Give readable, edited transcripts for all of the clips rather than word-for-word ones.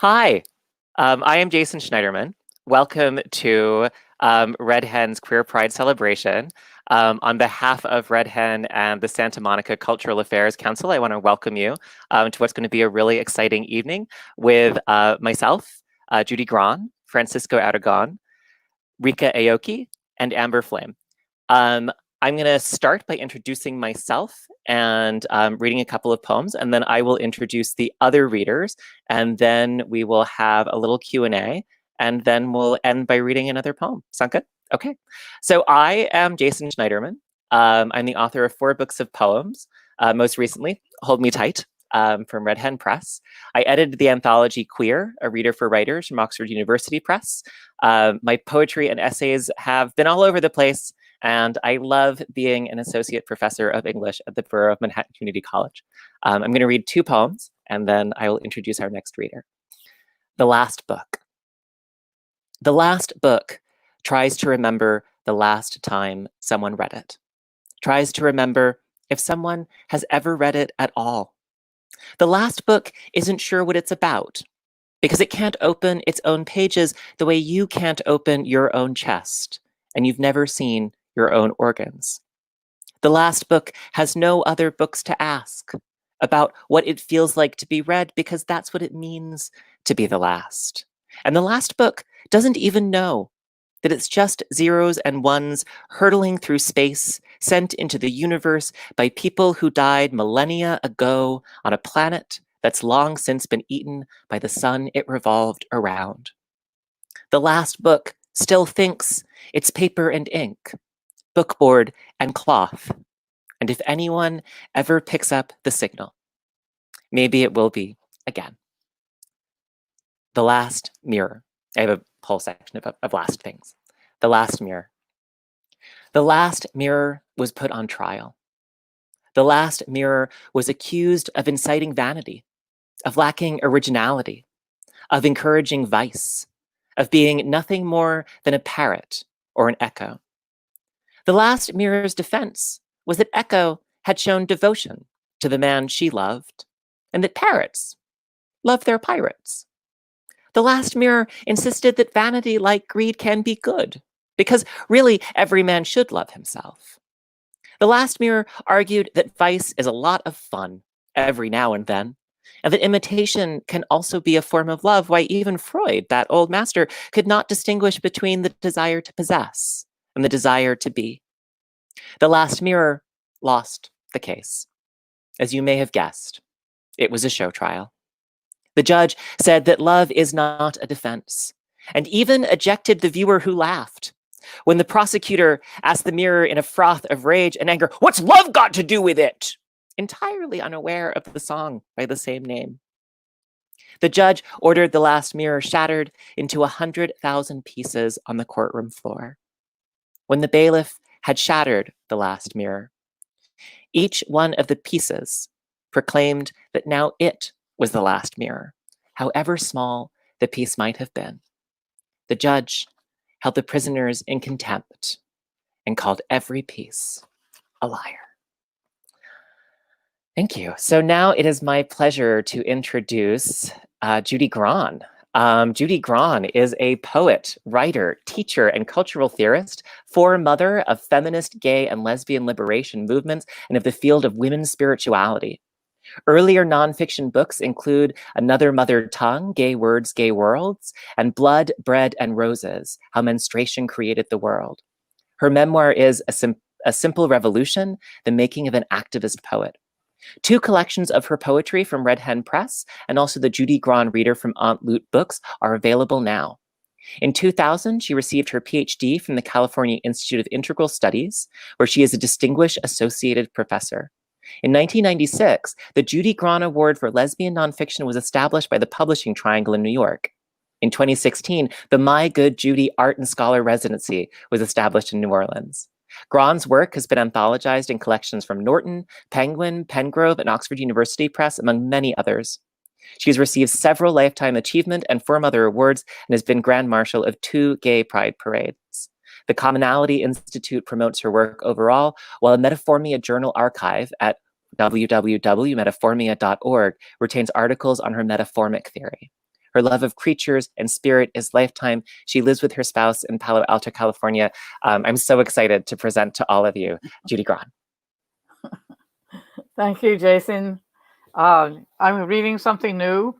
Hi, I am Jason Schneiderman. Welcome to Red Hen's Queer Pride celebration. On behalf of Red Hen and the Santa Monica Cultural Affairs Council, I want to welcome you to what's going to be a really exciting evening with myself, Judy Grahn, Francisco Aragon, Ryka Aoki, and Amber Flame. I'm going to start by introducing myself and reading a couple of poems, and then I will introduce the other readers, and then we will have a little Q&A, and then we'll end by reading another poem. Sound good? Okay. So I am Jason Schneiderman. I'm the author of 4 books of poems. Most recently, Hold Me Tight, from Red Hen Press. I edited the anthology Queer, A Reader for Writers from Oxford University Press. My poetry and essays have been all over the place, and I love being an associate professor of English at the Borough of Manhattan Community College. I'm going to read 2 poems, and then I will introduce our next reader. The Last Book. The last book tries to remember the last time someone read it. Tries to remember if someone has ever read it at all. The last book isn't sure what it's about, because it can't open its own pages the way you can't open your own chest, and you've never seen your own organs. The last book has no other books to ask about what it feels like to be read, because that's what it means to be the last. And the last book doesn't even know that it's just zeros and ones hurtling through space, sent into the universe by people who died millennia ago on a planet that's long since been eaten by the sun it revolved around. The last book still thinks it's paper and ink, bookboard and cloth, and if anyone ever picks up the signal, maybe it will be again. The Last Mirror. I have a whole section of last things. The Last Mirror. The last mirror was put on trial. The last mirror was accused of inciting vanity, of lacking originality, of encouraging vice, of being nothing more than a parrot or an echo. The last mirror's defense was that Echo had shown devotion to the man she loved, and that parrots love their pirates. The last mirror insisted that vanity, like greed, can be good, because really every man should love himself. The last mirror argued that vice is a lot of fun every now and then, and that imitation can also be a form of love. Why, even Freud, that old master, could not distinguish between the desire to possess and the desire to be. The last mirror lost the case. As you may have guessed, it was a show trial. The judge said that love is not a defense, and even ejected the viewer who laughed when the prosecutor asked the mirror in a froth of rage and anger, "What's love got to do with it?" entirely unaware of the song by the same name. The judge ordered the last mirror shattered into 100,000 pieces on the courtroom floor. When the bailiff had shattered the last mirror, each one of the pieces proclaimed that now it was the last mirror, however small the piece might have been. The judge held the prisoners in contempt and called every piece a liar. Thank you. So now it is my pleasure to introduce Judy Grahn. Judy Grahn is a poet, writer, teacher, and cultural theorist, foremother of feminist, gay, and lesbian liberation movements and of the field of women's spirituality. Earlier nonfiction books include Another Mother Tongue, Gay Words, Gay Worlds, and Blood, Bread, and Roses, How Menstruation Created the World. Her memoir is A Simple Revolution, The Making of an Activist Poet. 2 collections of her poetry from Red Hen Press and also the Judy Grahn Reader from Aunt Loot Books are available now. In 2000, she received her PhD from the California Institute of Integral Studies, where she is a distinguished associated professor. In 1996, the Judy Grahn Award for Lesbian Nonfiction was established by the Publishing Triangle in New York. In 2016, the My Good Judy Art and Scholar Residency was established in New Orleans. Grahn's work has been anthologized in collections from Norton, Penguin, Pengrove, and Oxford University Press, among many others. She has received several Lifetime Achievement and Foremother Awards and has been Grand Marshal of 2 gay pride parades. The Commonality Institute promotes her work overall, while the Metaformia Journal Archive at www.metaformia.org retains articles on her metaformic theory. Her love of creatures and spirit is lifetime. She lives with her spouse in Palo Alto, California. I'm so excited to present to all of you, Judy Grahn. Thank you, Jason. I'm reading something new,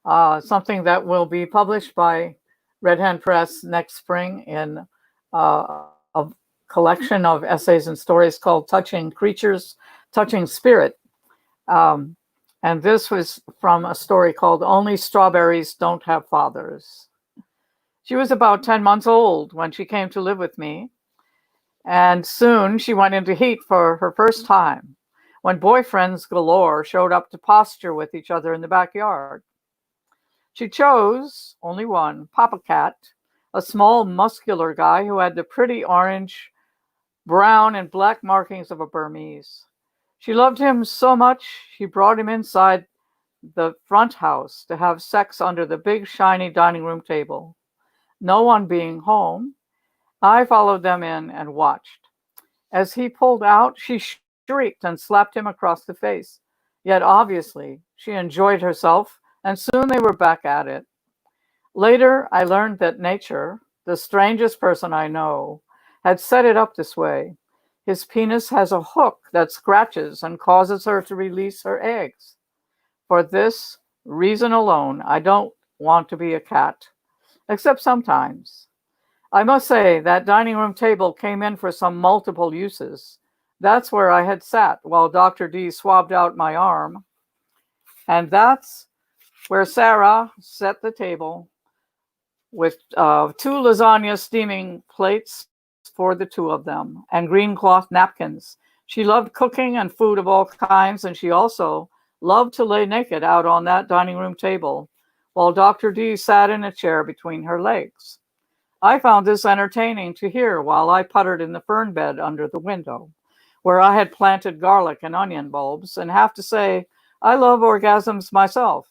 something that will be published by Red Hen Press next spring in a collection of essays and stories called Touching Creatures, Touching Spirit. And this was from a story called Only Strawberries Don't Have Fathers. She was about 10 months old when she came to live with me. And soon she went into heat for her first time, when boyfriends galore showed up to posture with each other in the backyard. She chose only one, Papa Cat, a small muscular guy who had the pretty orange, brown, and black markings of a Burmese. She loved him so much, she brought him inside the front house to have sex under the big, shiny dining room table. No one being home, I followed them in and watched. As he pulled out, she shrieked and slapped him across the face. Yet obviously, she enjoyed herself, and soon they were back at it. Later, I learned that nature, the strangest person I know, had set it up this way. His penis has a hook that scratches and causes her to release her eggs. For this reason alone, I don't want to be a cat, except sometimes. I must say that dining room table came in for some multiple uses. That's where I had sat while Dr. D swabbed out my arm. And that's where Sarah set the table with 2 lasagna steaming plates for the 2 of them and green cloth napkins. She loved cooking and food of all kinds, and she also loved to lay naked out on that dining room table while Dr. D sat in a chair between her legs. I found this entertaining to hear while I puttered in the fern bed under the window, where I had planted garlic and onion bulbs, and have to say, I love orgasms myself.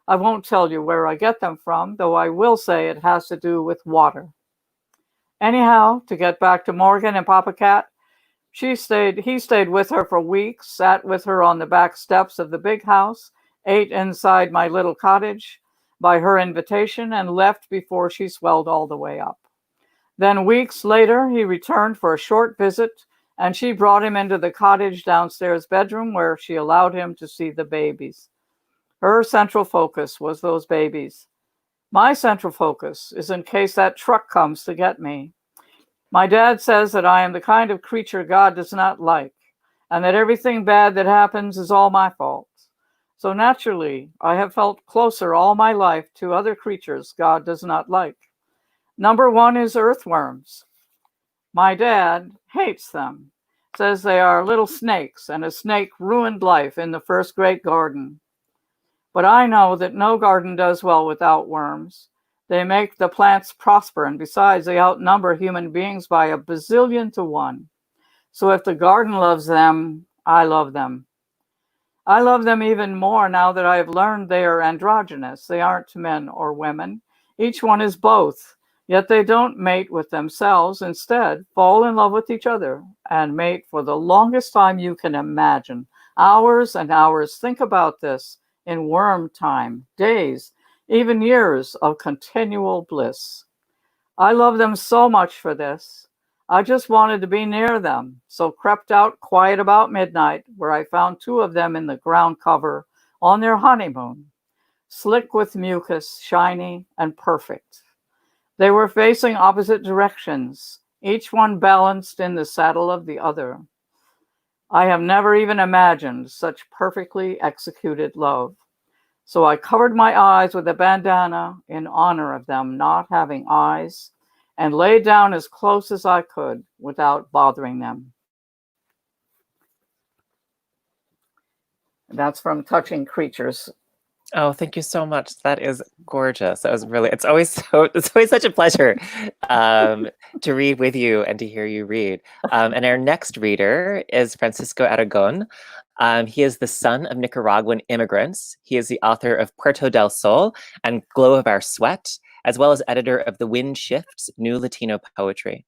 I won't tell you where I get them from, though I will say it has to do with water. Anyhow, to get back to Morgan and Papa Cat, he stayed with her for weeks, sat with her on the back steps of the big house, ate inside my little cottage by her invitation, and left before she swelled all the way up. Then weeks later, he returned for a short visit, and she brought him into the cottage downstairs bedroom where she allowed him to see the babies. Her central focus was those babies. My central focus is in case that truck comes to get me. My dad says that I am the kind of creature God does not like, and that everything bad that happens is all my fault. So naturally, I have felt closer all my life to other creatures God does not like. Number 1 is earthworms. My dad hates them, says they are little snakes, and a snake ruined life in the first great garden. But I know that no garden does well without worms. They make the plants prosper, and besides, they outnumber human beings by a bazillion to 1. So if the garden loves them, I love them. I love them even more now that I have learned they are androgynous. They aren't men or women. Each one is both, yet they don't mate with themselves. Instead, fall in love with each other and mate for the longest time you can imagine. Hours and hours. Think about this. In worm time, days, even years of continual bliss. I love them so much for this. I just wanted to be near them, so crept out quiet about midnight, where I found 2 of them in the ground cover on their honeymoon, slick with mucus, shiny and perfect. They were facing opposite directions, each one balanced in the saddle of the other. I have never even imagined such perfectly executed love. So I covered my eyes with a bandana in honor of them not having eyes, and lay down as close as I could without bothering them. That's from Touching Creatures. Oh, thank you so much. That is gorgeous. That was really, it's always such a pleasure to read with you and to hear you read. And our next reader is Francisco Aragon. He is the son of Nicaraguan immigrants. He is the author of Puerto del Sol and Glow of Our Sweat, as well as editor of The Wind Shifts, New Latino Poetry.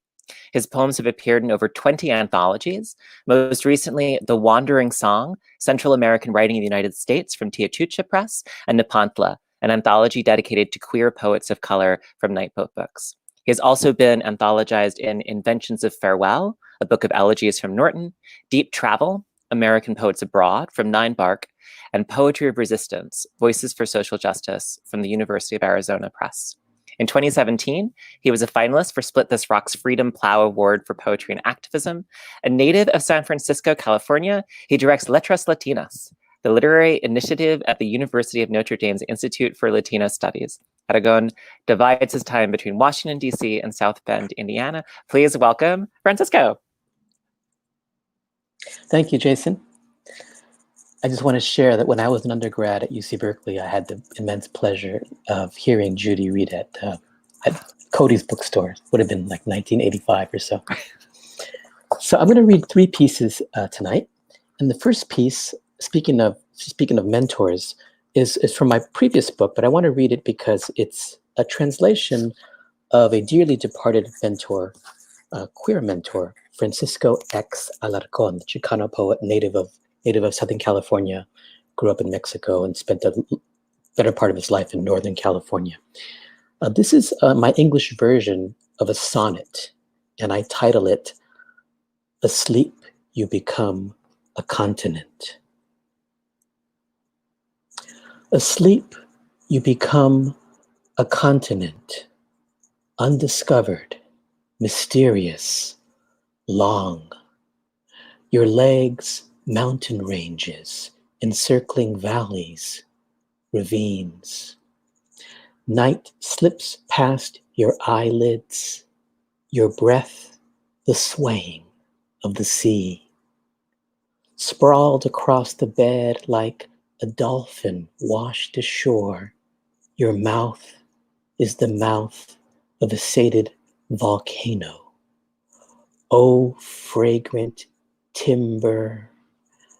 His poems have appeared in over 20 anthologies, most recently The Wandering Song, Central American Writing in the United States from Tiachucha Press, and Nepantla, an anthology dedicated to queer poets of color from Nightboat Books. He has also been anthologized in Inventions of Farewell, a book of elegies from Norton, Deep Travel, American Poets Abroad from Nine Bark, and Poetry of Resistance, Voices for Social Justice from the University of Arizona Press. In 2017, he was a finalist for Split This Rock's Freedom Plow Award for Poetry and Activism. A native of San Francisco, California, he directs Letras Latinas, the literary initiative at the University of Notre Dame's Institute for Latino Studies. Aragon divides his time between Washington, D.C. and South Bend, Indiana. Please welcome Francisco. Thank you, Jason. I just want to share that when I was an undergrad at UC Berkeley, I had the immense pleasure of hearing Judy read at Cody's bookstore. Would have been like 1985 or so. So I'm going to read 3 pieces tonight. And the first piece, speaking of mentors, is from my previous book, but I want to read it because it's a translation of a dearly departed mentor, queer mentor, Francisco X. Alarcón, Chicano poet, native of Southern California, grew up in Mexico and spent the better part of his life in Northern California. This is my English version of a sonnet, and I title it, Asleep You Become a Continent. Asleep you become a continent, undiscovered, mysterious, long. Your legs mountain ranges, encircling valleys, ravines. Night slips past your eyelids, your breath the swaying of the sea. Sprawled across the bed like a dolphin washed ashore, your mouth is the mouth of a sated volcano. Oh, fragrant timber,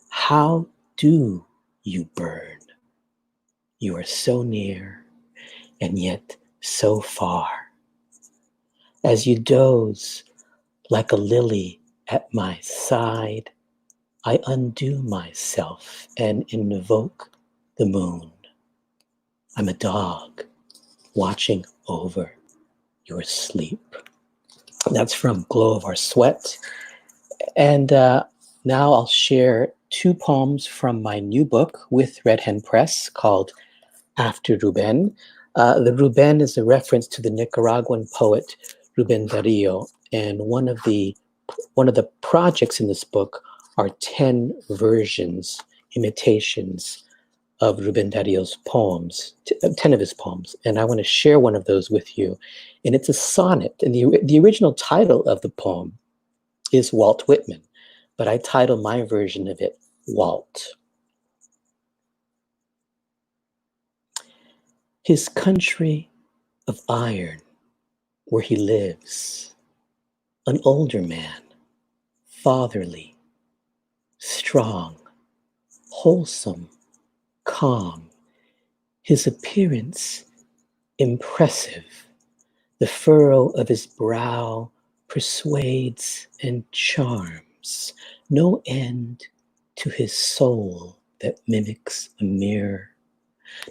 how do you burn? You are so near and yet so far. As you doze like a lily at my side, I undo myself and invoke the moon. I'm a dog watching over your sleep. That's from Glow of Our Sweat. And now I'll share 2 poems from my new book with Red Hen Press called After Rubén. The Rubén is a reference to the Nicaraguan poet Rubén Darío, and one of the projects in this book are 10 versions, imitations of Rubén Darío's poems, 10 of his poems, and I want to share one of those with you. And it's a sonnet, and the original title of the poem is Walt Whitman, but I title my version of it Walt. His country of iron, where he lives, an older man, fatherly, strong, wholesome, calm, his appearance impressive. The furrow of his brow persuades and charms, no end to his soul that mimics a mirror.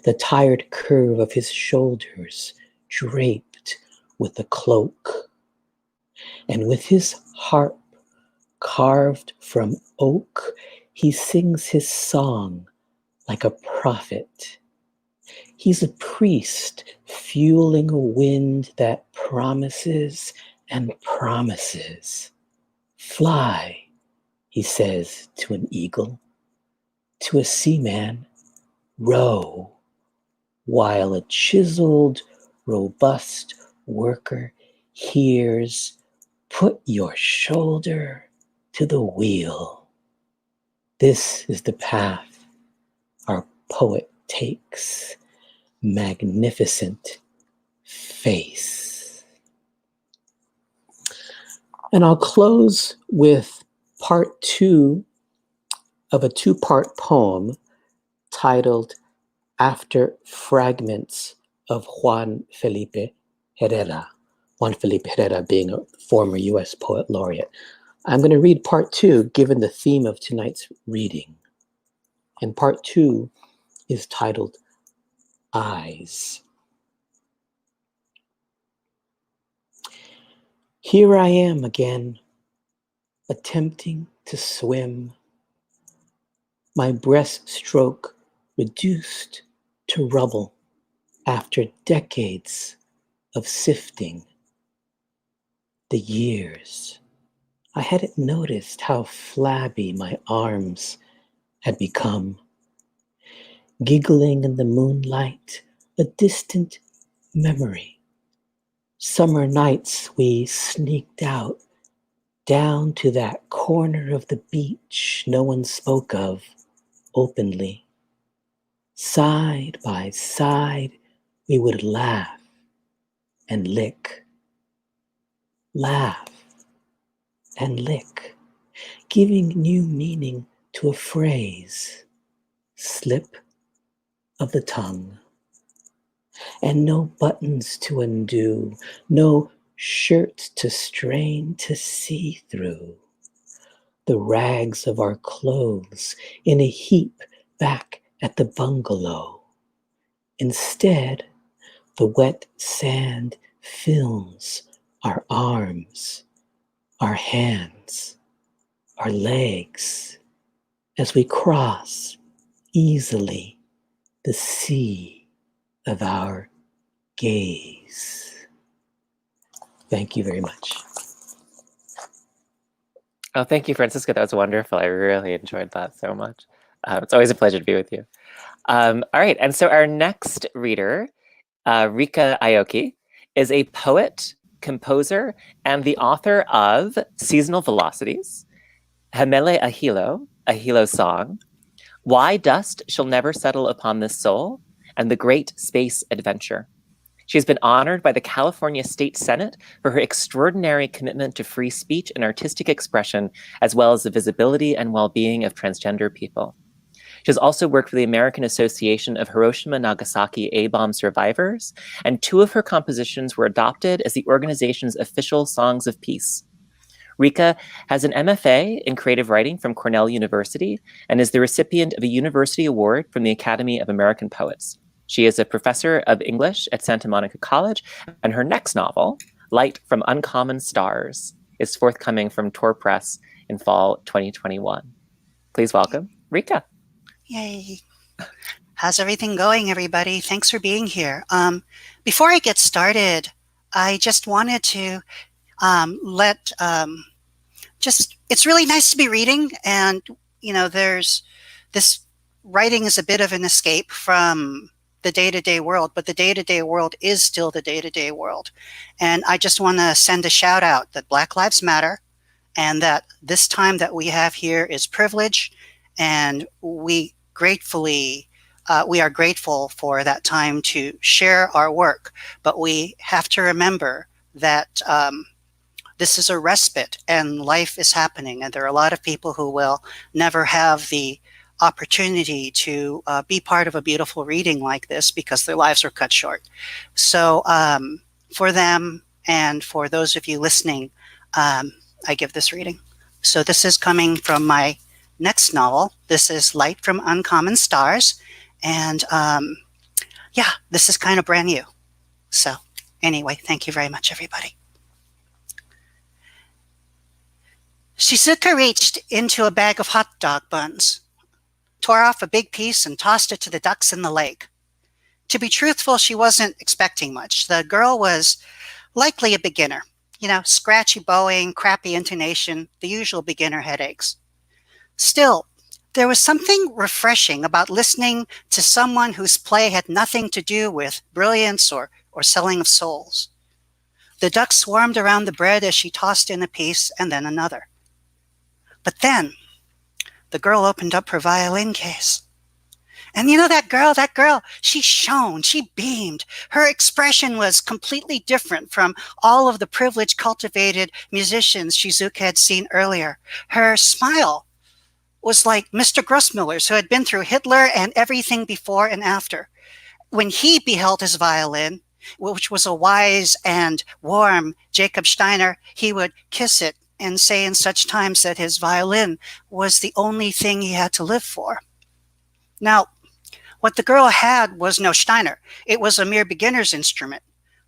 The tired curve of his shoulders draped with a cloak, and with his harp carved from oak, he sings his song like a prophet. He's a priest fueling a wind that promises and promises. Fly, he says to an eagle, to a seaman, row, while a chiseled, robust worker hears, put your shoulder to the wheel. This is the path our poet takes, magnificent face. And I'll close with part 2 of a 2-part poem titled After Fragments of Juan Felipe Herrera. Juan Felipe Herrera being a former US poet laureate. I'm going to read part 2 given the theme of tonight's reading. And part 2 is titled eyes. Here I am again, attempting to swim, my breaststroke reduced to rubble after decades of sifting. The years, I hadn't noticed how flabby my arms had become. Giggling in the moonlight, a distant memory. Summer nights we sneaked out down to that corner of the beach no one spoke of openly. Side by side, we would laugh and lick. Laugh and lick, giving new meaning to a phrase. Slip of the tongue. And no buttons to undo, no shirt to strain to see through. The rags of our clothes in a heap back at the bungalow. Instead, the wet sand fills our arms, our hands, our legs, as we cross easily the sea of our gaze. Thank you very much. Oh, thank you, Francisco. That was wonderful. I really enjoyed that so much. It's always a pleasure to be with you. All right, and so our next reader, Ryka Aoki, is a poet, composer, and the author of Seasonal Velocities, Hamele Ahilo, a Hilo Song, Why Dust Shall Never Settle Upon This Soul, and The Great Space Adventure. She has been honored by the California State Senate for her extraordinary commitment to free speech and artistic expression, as well as the visibility and well-being of transgender people. She has also worked for the American Association of Hiroshima-Nagasaki A-bomb survivors, and 2 of her compositions were adopted as the organization's official songs of peace. Ryka has an MFA in creative writing from Cornell University and is the recipient of a university award from the Academy of American Poets. She is a professor of English at Santa Monica College, and her next novel, Light from Uncommon Stars, is forthcoming from Tor Press in fall 2021. Please welcome Ryka. Yay. How's everything going, everybody? Thanks for being here. Before I get started, I just wanted to it's really nice to be reading, and there's this writing is a bit of an escape from the day-to-day world, but the day-to-day world is still the day-to-day world. And I just want to send a shout out that Black Lives Matter, and that this time that we have here is privilege, and we are grateful for that time to share our work. But we have to remember that this is a respite and life is happening, and there are a lot of people who will never have the opportunity to be part of a beautiful reading like this because their lives are cut short. So for them and for those of you listening, I give this reading. So this is coming from my next novel. This is Light from Uncommon Stars, and yeah, this is kind of brand new. So anyway, thank you very much, everybody. Shizuka reached into a bag of hot dog buns, tore off a big piece and tossed it to the ducks in the lake. To be truthful, she wasn't expecting much. The girl was likely a beginner. Scratchy bowing, crappy intonation, the usual beginner headaches. Still, there was something refreshing about listening to someone whose play had nothing to do with brilliance or selling of souls. The ducks swarmed around the bread as she tossed in a piece and then another. But then the girl opened up her violin case. And that girl, she shone, she beamed. Her expression was completely different from all of the privileged, cultivated musicians Shizuka had seen earlier. Her smile was like Mr. Grossmiller's, who had been through Hitler and everything before and after. When he beheld his violin, which was a wise and warm Jacob Steiner, he would kiss it and say in such times that his violin was the only thing he had to live for. Now, What the girl had was no Steiner. It was a mere beginner's instrument.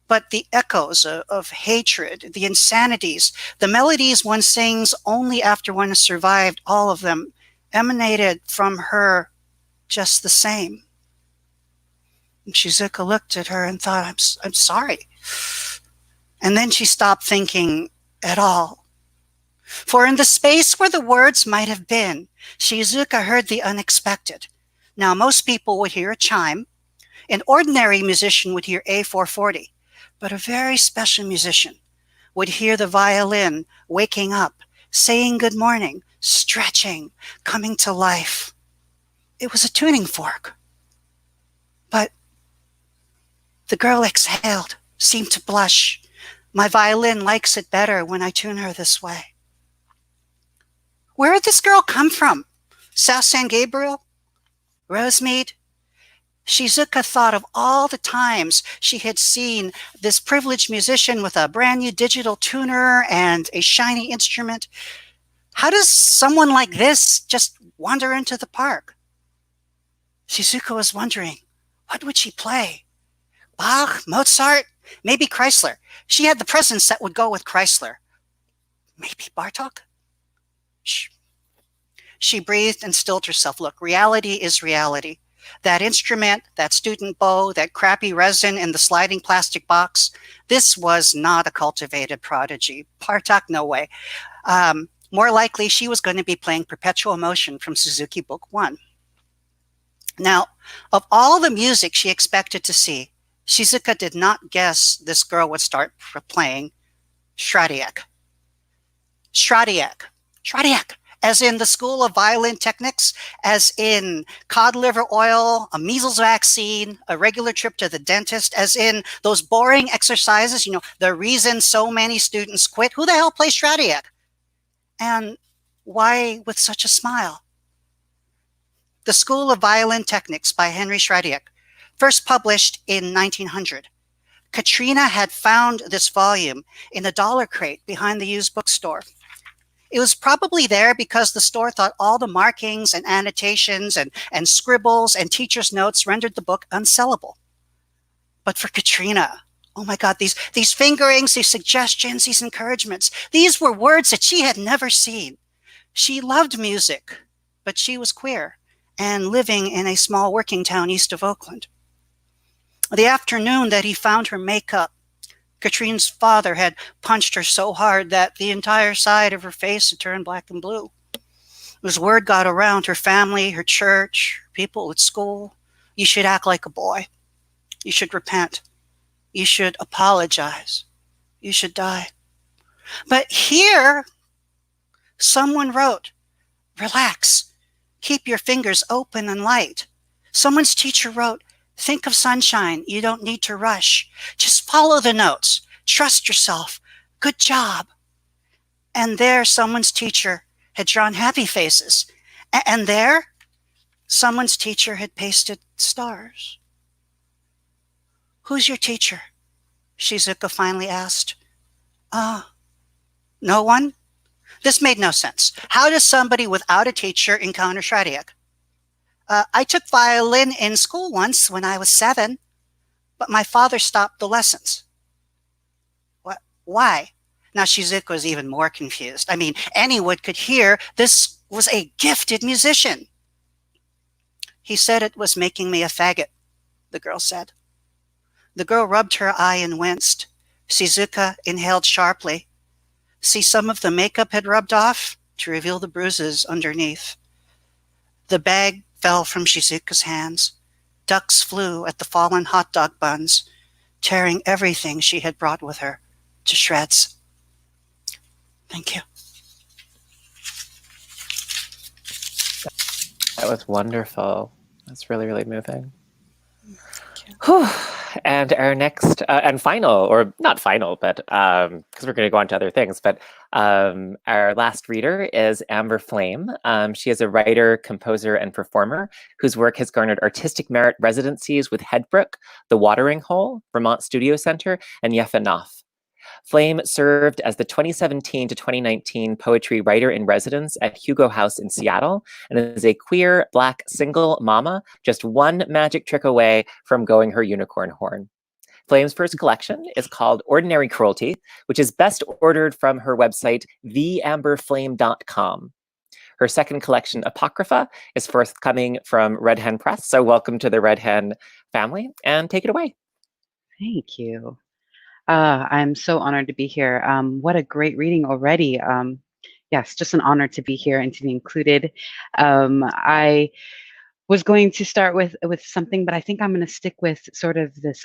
But the echoes of hatred, the insanities, the melodies one sings only after one has survived all of them, emanated from her just the same. And Shizuka looked at her and thought, I'm sorry. And then she stopped thinking at all. For in the space where the words might have been, Shizuka heard the unexpected. Now, most people would hear a chime. An ordinary musician would hear A440, but a very special musician would hear the violin waking up, saying good morning, stretching, coming to life. It was a tuning fork. But the girl exhaled, seemed to blush. My violin likes it better when I tune her this way. Where did this girl come from? South San Gabriel? Rosemead? Shizuka thought of all the times she had seen this privileged musician with a brand new digital tuner and a shiny instrument. How does someone like this just wander into the park? Shizuka was wondering, what would she play? Bach, Mozart, maybe Chrysler. She had the presence that would go with Chrysler. Maybe Bartok? Shh. She breathed and stilled herself. Look, reality is reality. That instrument, that student bow, that crappy resin in the sliding plastic box, this was not a cultivated prodigy. Bartok, no way. More likely, she was going to be playing Perpetual Motion from Suzuki Book 1. Now, of all the music she expected to see, Shizuka did not guess this girl would start playing Stradiak. Stradiak. Stradiak. As in the School of Violin Techniques, as in cod liver oil, a measles vaccine, a regular trip to the dentist, as in those boring exercises, the reason so many students quit. Who the hell plays Stradiak? And why with such a smile? The School of Violin Techniques by Henry Stradiak, first published in 1900. Katrina had found this volume in a dollar crate behind the used bookstore. It was probably there because the store thought all the markings and annotations and scribbles and teacher's notes rendered the book unsellable. But for Katrina, oh my God, these fingerings, these suggestions, these encouragements, these were words that she had never seen. She loved music, but she was queer and living in a small working town east of Oakland. The afternoon that he found her makeup, Katrine's father had punched her so hard that the entire side of her face had turned black and blue. As word got around her family, her church, people at school, you should act like a boy. You should repent. You should apologize. You should die. But here, someone wrote, relax. Keep your fingers open and light. Someone's teacher wrote, think of sunshine. You don't need to rush. Just follow the notes. Trust yourself. Good job. And there, someone's teacher had drawn happy faces. And there, someone's teacher had pasted stars. Who's your teacher? Shizuka finally asked. No one? This made no sense. How does somebody without a teacher encounter Stradiak? I took violin in school once when I was 7, but my father stopped the lessons. What? Why? Now Shizuka was even more confused. I mean, anyone could hear this was a gifted musician. He said it was making me a faggot, the girl said. The girl rubbed her eye and winced. Shizuka inhaled sharply. See, some of the makeup had rubbed off to reveal the bruises underneath. The bag fell from Shizuka's hands. Ducks flew at the fallen hot dog buns, tearing everything she had brought with her to shreds. Thank you. That was wonderful. That's really, really moving. Whew. And our next and final, or not final, but because we're going to go on to other things, but our last reader is Amber Flame. She is a writer, composer, and performer whose work has garnered artistic merit residencies with Headbrook, The Watering Hole, Vermont Studio Center, and Yeffe Knopf. Flame served as the 2017 to 2019 poetry writer-in-residence at Hugo House in Seattle, and is a queer Black single mama, just one magic trick away from going her unicorn horn. Flame's first collection is called Ordinary Cruelty, which is best ordered from her website, theamberflame.com. Her second collection, Apocrypha, is forthcoming from Red Hen Press. So welcome to the Red Hen family, and take it away. Thank you. I'm so honored to be here. What a great reading already. Yes, just an honor to be here and to be included. I was going to start with something, but I think I'm going to stick with sort of this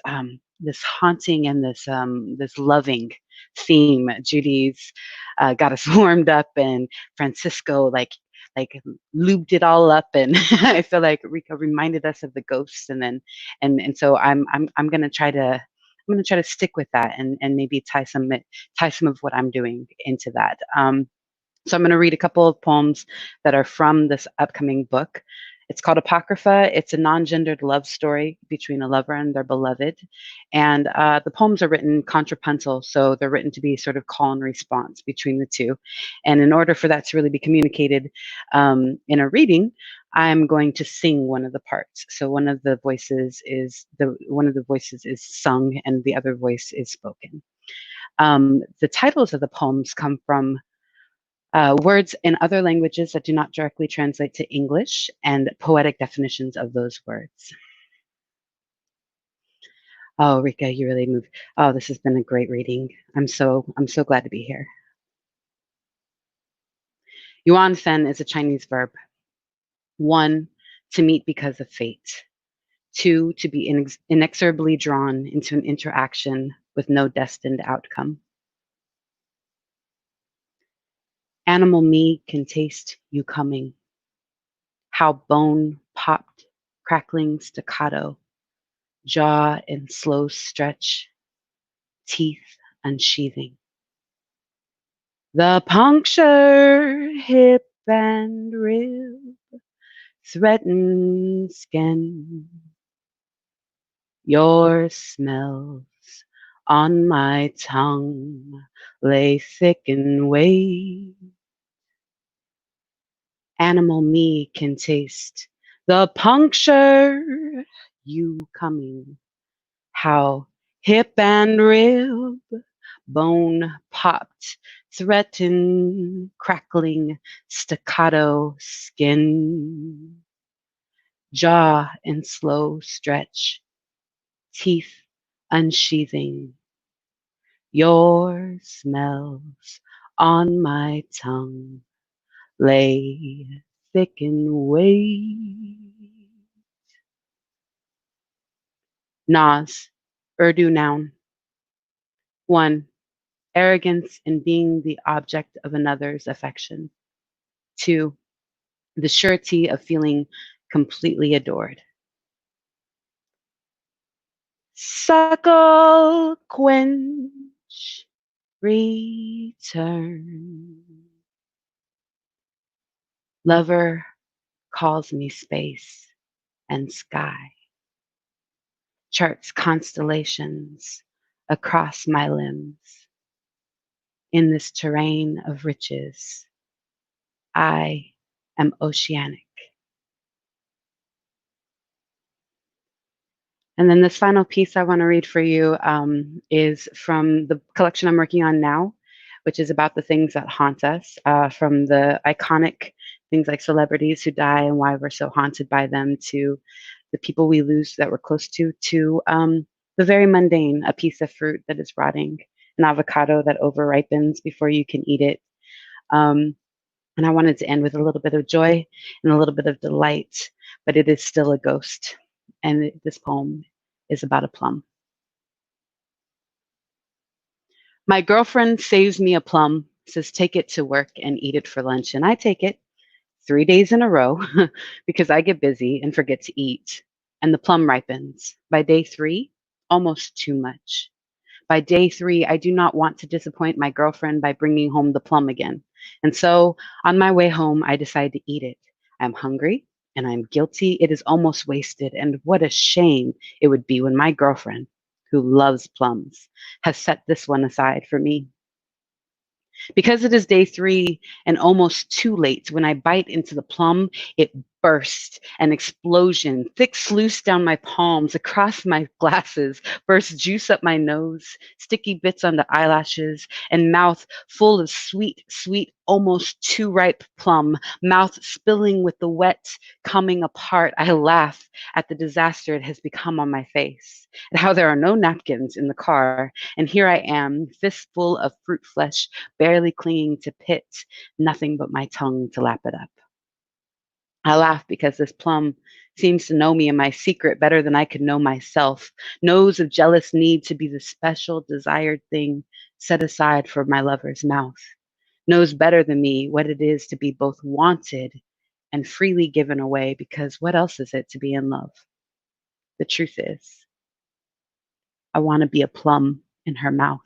this haunting and this loving theme. Judy's got us warmed up, and Francisco like lubed it all up, and I feel like Ryka reminded us of the ghosts, and then so I'm going to try to stick with that and maybe tie some of what I'm doing into that. So I'm going to read a couple of poems that are from this upcoming book. It's called Apocrypha. It's a non-gendered love story between a lover and their beloved. And the poems are written contrapuntal, so they're written to be sort of call and response between the two. And in order for that to really be communicated in a reading, I'm going to sing one of the parts. So one of the voices is sung and the other voice is spoken. The titles of the poems come from words in other languages that do not directly translate to English, and poetic definitions of those words. Oh, Ryka, you really moved. Oh, this has been a great reading. I'm so glad to be here. Yuan Fen is a Chinese verb. 1, to meet because of fate. 2, to be inexorably drawn into an interaction with no destined outcome. Animal me can taste you coming. How bone popped, crackling staccato, jaw in slow stretch, teeth unsheathing. The puncture, hip and rib, threaten skin. Your smells on my tongue lay thick and weight. Animal me can taste the puncture, you coming. How hip and rib, bone popped, threaten, crackling, staccato skin. Jaw in slow stretch, teeth unsheathing. Your smells on my tongue lay thick and weight. Nas, Urdu noun. 1, arrogance in being the object of another's affection. 2, the surety of feeling completely adored. Suckle, quench, return. Lover calls me space and sky. Charts constellations across my limbs. In this terrain of riches, I am oceanic. And then this final piece I want to read for you is from the collection I'm working on now, which is about the things that haunt us, from the iconic things like celebrities who die and why we're so haunted by them, to the people we lose that we're close to the very mundane, a piece of fruit that is rotting, an avocado that over-ripens before you can eat it. And I wanted to end with a little bit of joy and a little bit of delight, but it is still a ghost. And this poem is about a plum. My girlfriend saves me a plum, says take it to work and eat it for lunch. And I take it 3 days in a row because I get busy and forget to eat. And the plum ripens. By day 3, almost too much. By day 3, I do not want to disappoint my girlfriend by bringing home the plum again. And so on my way home, I decide to eat it. I'm hungry and I'm guilty. It is almost wasted. And what a shame it would be when my girlfriend who loves plums, has set this one aside for me. Because it is day 3 and almost too late, when I bite into the plum, it burst, an explosion, thick sluice down my palms, across my glasses, burst juice up my nose, sticky bits on the eyelashes, and mouth full of sweet, sweet, almost too ripe plum, mouth spilling with the wet coming apart. I laugh at the disaster it has become on my face, and how there are no napkins in the car, and here I am, fistful of fruit flesh, barely clinging to pit, nothing but my tongue to lap it up. I laugh because this plum seems to know me and my secret better than I could know myself, knows of jealous need to be the special desired thing set aside for my lover's mouth, knows better than me what it is to be both wanted and freely given away, because what else is it to be in love? The truth is, I want to be a plum in her mouth.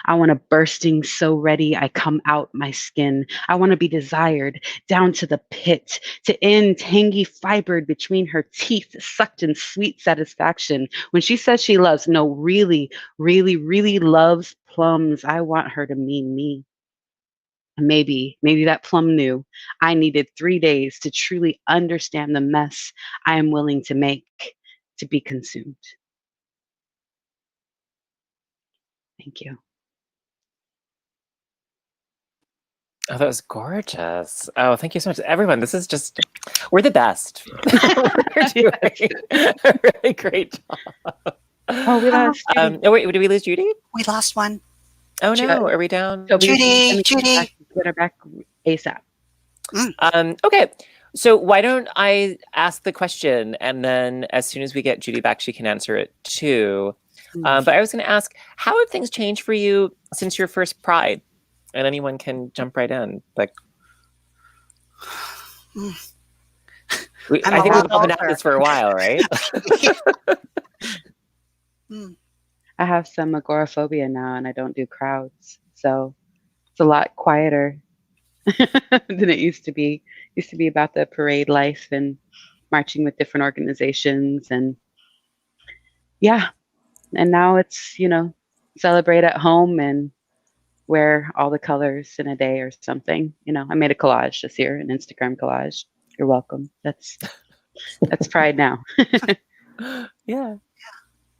I want to bursting so ready I come out my skin. I want to be desired down to the pit, to end tangy fibered between her teeth, sucked in sweet satisfaction. When she says she loves, no, really, really, really loves plums, I want her to mean me. Maybe that plum knew I needed 3 days to truly understand the mess I am willing to make to be consumed. Thank you. Oh, that was gorgeous. Oh, thank you so much. Everyone, this is just, we're the best. We're doing a really great job. Oh, we lost Judy. Oh, wait, did we lose Judy? We lost one. Oh, no, are we down? So Judy. Get her back ASAP. Okay, so why don't I ask the question, and then as soon as we get Judy back, she can answer it too. But I was going to ask, how have things changed for you since your first Pride? And anyone can jump right in. Like, I think we've all been at this for a while, right? I have some agoraphobia now, and I don't do crowds, so it's a lot quieter than it used to be. It used to be about the parade life and marching with different organizations, and yeah, and now it's, you know, celebrate at home and wear all the colors in a day or something. You know, I made a collage this year, an Instagram collage. You're welcome. That's Pride now. Yeah.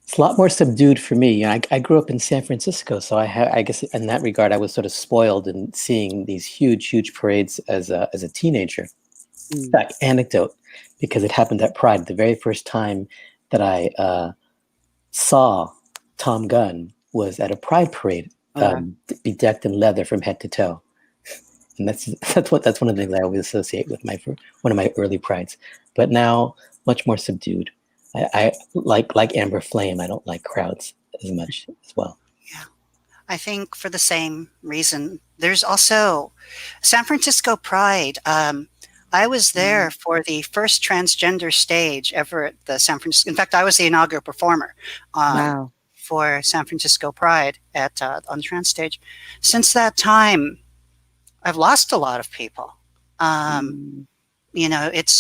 It's a lot more subdued for me. You know, I grew up in San Francisco, so I guess in that regard, I was sort of spoiled in seeing these huge, huge parades as a teenager. In fact, anecdote, because it happened at Pride. The very first time that I saw Tom Gunn was at a Pride parade, bedecked in leather from head to toe, and that's one of the things I always associate with one of my early Prides. But now, much more subdued. I like Amber Flame. I don't like crowds as much as well. Yeah, I think for the same reason. There's also San Francisco Pride. I was there for the first transgender stage ever at the San Francisco. In fact, I was the inaugural performer. Wow. For San Francisco Pride at on the trans stage. Since that time, I've lost a lot of people. You know, it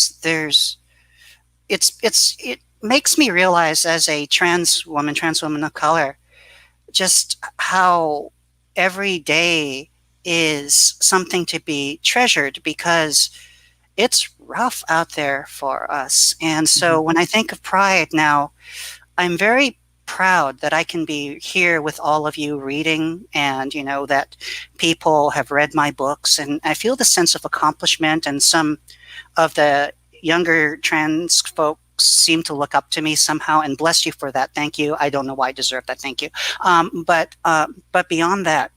makes me realize as a trans woman of color, just how every day is something to be treasured, because it's rough out there for us. And so when I think of Pride now, I'm very proud that I can be here with all of you reading, and, you know, that people have read my books, and I feel the sense of accomplishment, and some of the younger trans folks seem to look up to me somehow, and bless you for that. Thank you. I don't know why I deserve that. Thank you. But beyond that,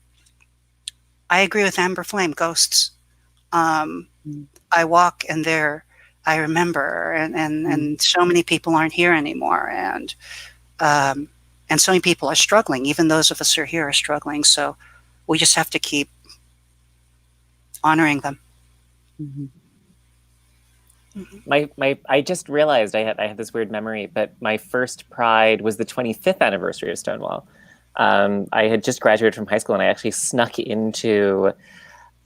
I agree with Amber Flame, ghosts. I walk and there I remember, and so many people aren't here anymore, and so many people are struggling. Even those of us who are here are struggling. So we just have to keep honoring them. I just realized I had this weird memory, but my first Pride was the 25th anniversary of Stonewall. I had just graduated from high school, and I actually snuck into.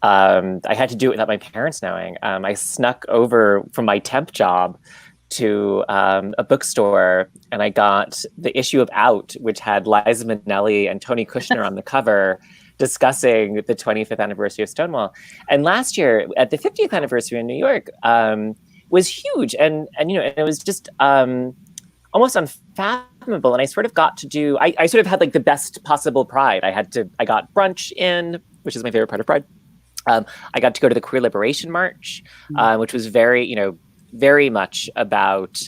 I had to do it without my parents knowing. I snuck over from my temp job to a bookstore and I got the issue of Out, which had Liza Minnelli and Tony Kushner on the cover discussing the 25th anniversary of Stonewall. And last year at the 50th anniversary in New York was huge. And it was just almost unfathomable. And I sort of got to do, I sort of had like the best possible Pride. I got brunch in, which is my favorite part of Pride. I got to go to the Queer Liberation March, which was very much about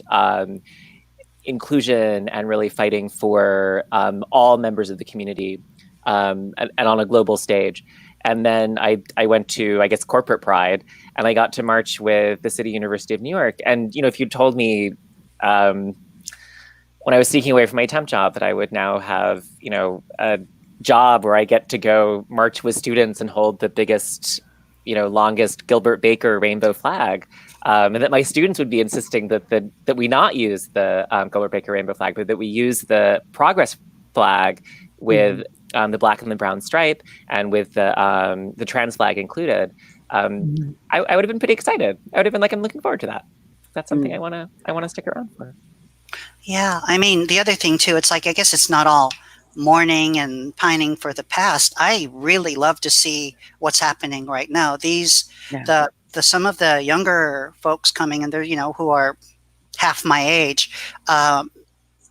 inclusion and really fighting for all members of the community and on a global stage. And then I went to, I guess, Corporate Pride, and I got to march with the City University of New York. And, if you told me when I was sneaking away from my temp job that I would now have, a job where I get to go march with students and hold the biggest, longest Gilbert Baker rainbow flag, and that my students would be insisting that we not use the Gilbert Baker rainbow flag, but that we use the Progress flag with the black and the brown stripe and with the trans flag included. I would have been pretty excited. I would have been like, I'm looking forward to that. That's something I want to stick around for. Yeah, I mean, the other thing too, it's like, I guess it's not all mourning and pining for the past. I really love to see what's happening right now. Some of the younger folks coming in there, who are half my age,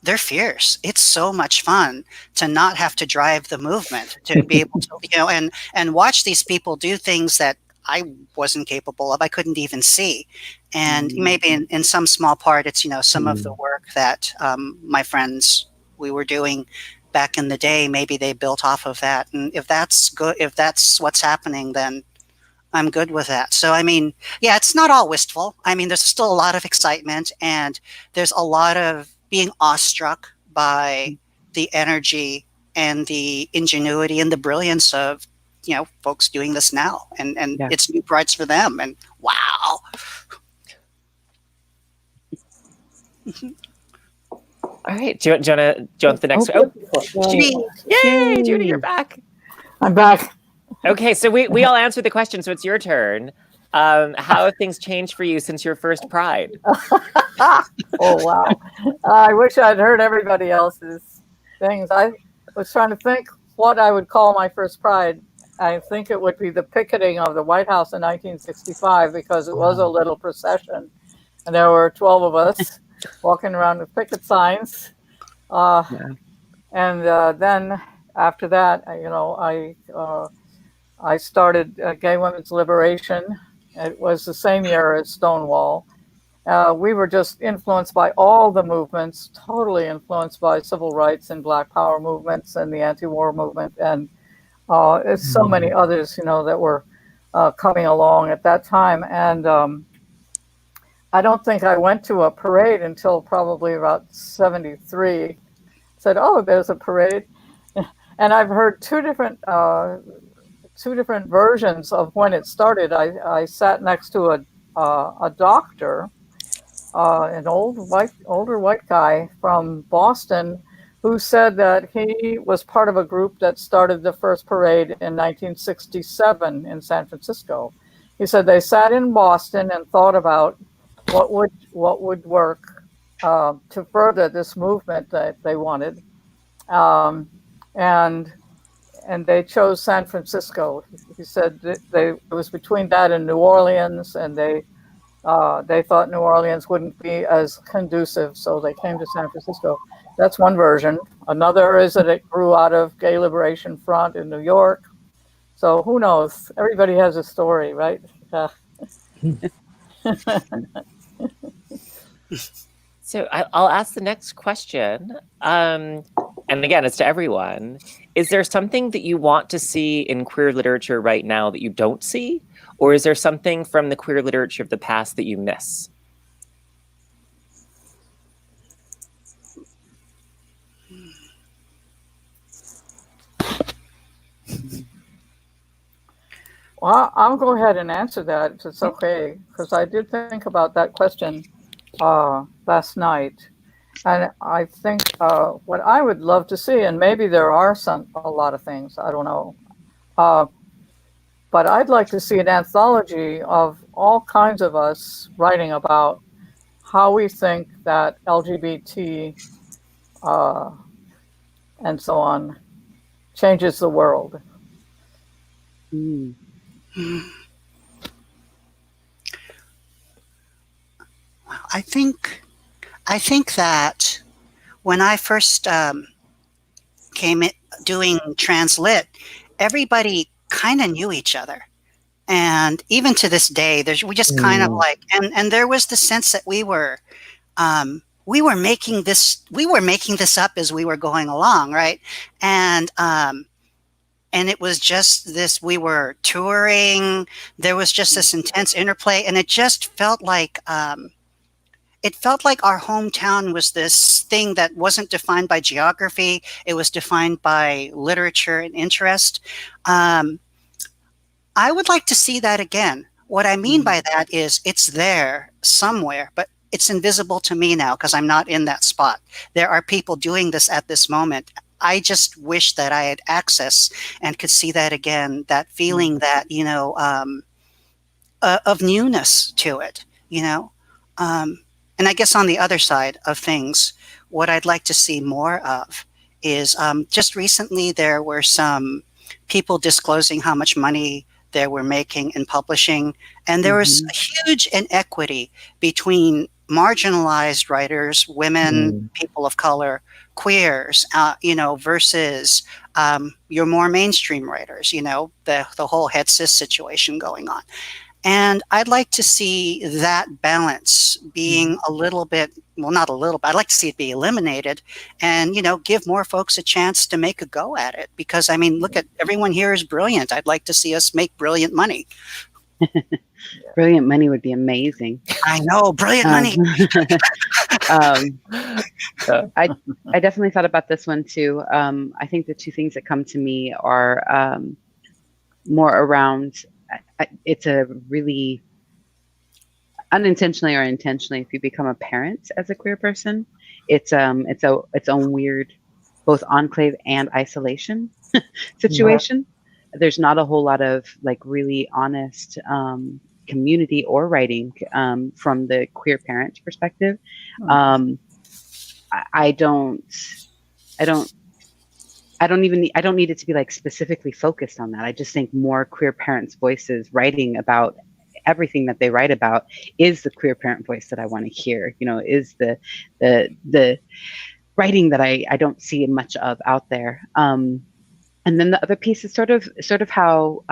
they're fierce. It's so much fun to not have to drive the movement, to be able to, and watch these people do things that I wasn't capable of. I couldn't even see. And maybe in some small part, it's, some of the work that my friends, we were doing back in the day, maybe they built off of that. And if that's good, if that's what's happening, then I'm good with that. So, I mean, yeah, it's not all wistful. I mean, there's still a lot of excitement, and there's a lot of being awestruck by the energy and the ingenuity and the brilliance of, folks doing this now. And it's new prides for them. And wow. All right. Do you want the next one? Judy. Yay, Judy, you're back. I'm back. Okay, so we all answered the question, so it's your turn. How have things changed for you since your first Pride? Oh, wow. I wish I'd heard everybody else's things. I was trying to think what I would call my first Pride. I think it would be the picketing of the White House in 1965, because it was a little procession. And there were 12 of us walking around with picket signs. And then after that, I started Gay Women's Liberation. It was the same year as Stonewall. We were just influenced by all the movements, totally influenced by civil rights and Black Power movements and the anti-war movement. And it's so many others, that were coming along at that time. And I don't think I went to a parade until probably about 73. Said, oh, there's a parade. And I've heard two different versions of when it started. I sat next to a doctor, an older white guy from Boston, who said that he was part of a group that started the first parade in 1967 in San Francisco. He said they sat in Boston and thought about what would work to further this movement that they wanted, and they chose San Francisco. He said it was between that and New Orleans, and they thought New Orleans wouldn't be as conducive, so they came to San Francisco. That's one version. Another is that it grew out of Gay Liberation Front in New York. So who knows? Everybody has a story, right? So I'll ask the next question. And again, it's to everyone. Is there something that you want to see in queer literature right now that you don't see? Or is there something from the queer literature of the past that you miss? Well, I'll go ahead and answer that if it's okay, because I did think about that question last night. And I think what I would love to see, and maybe there are a lot of things, I don't know, but I'd like to see an anthology of all kinds of us writing about how we think that LGBT and so on changes the world. Mm. I think that when I first came in doing translit, everybody kind of knew each other, and even to this day, we just kind of like, and there was the sense that we were making this up as we were going along, right? And it was just this, we were touring, there was just this intense interplay, and it just felt like our hometown was this thing that wasn't defined by geography. It was defined by literature and interest. I would like to see that again. What I mean by that is it's there somewhere, but it's invisible to me now because I'm not in that spot. There are people doing this at this moment. I just wish that I had access and could see that again, that feeling that, of newness to it, And I guess on the other side of things, what I'd like to see more of is just recently there were some people disclosing how much money they were making in publishing. And there was a huge inequity between marginalized writers, women, people of color, queers, versus your more mainstream writers, the whole het cis situation going on. And I'd like to see that balance being a little bit, well, not a little, but I'd like to see it be eliminated and, give more folks a chance to make a go at it. Because, I mean, look at everyone here is brilliant. I'd like to see us make brilliant money. Brilliant money would be amazing. I know, brilliant money. I definitely thought about this one too. I think the two things that come to me are more around, it's a really unintentionally or intentionally, if you become a parent as a queer person, it's its own weird, both enclave and isolation situation. There's not a whole lot of like really honest community or writing from the queer parent perspective. I don't need it to be like specifically focused on that. I just think more queer parents' voices writing about everything that they write about is the queer parent voice that I want to hear, is the writing that I don't see much of out there. And then the other piece is sort of how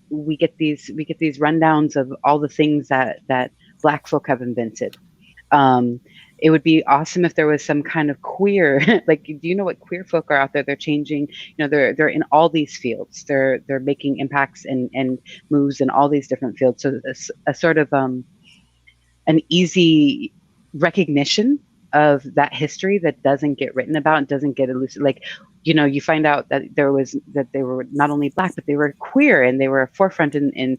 we get these rundowns of all the things that Black folk have invented. It would be awesome if there was some kind of queer, like, do you know what queer folk are out there? They're changing, they're in all these fields. They're making impacts and moves in all these different fields. So a sort of an easy recognition of that history that doesn't get written about and doesn't get elucidated. Like, you find out that they were not only Black, but they were queer, and they were a forefront in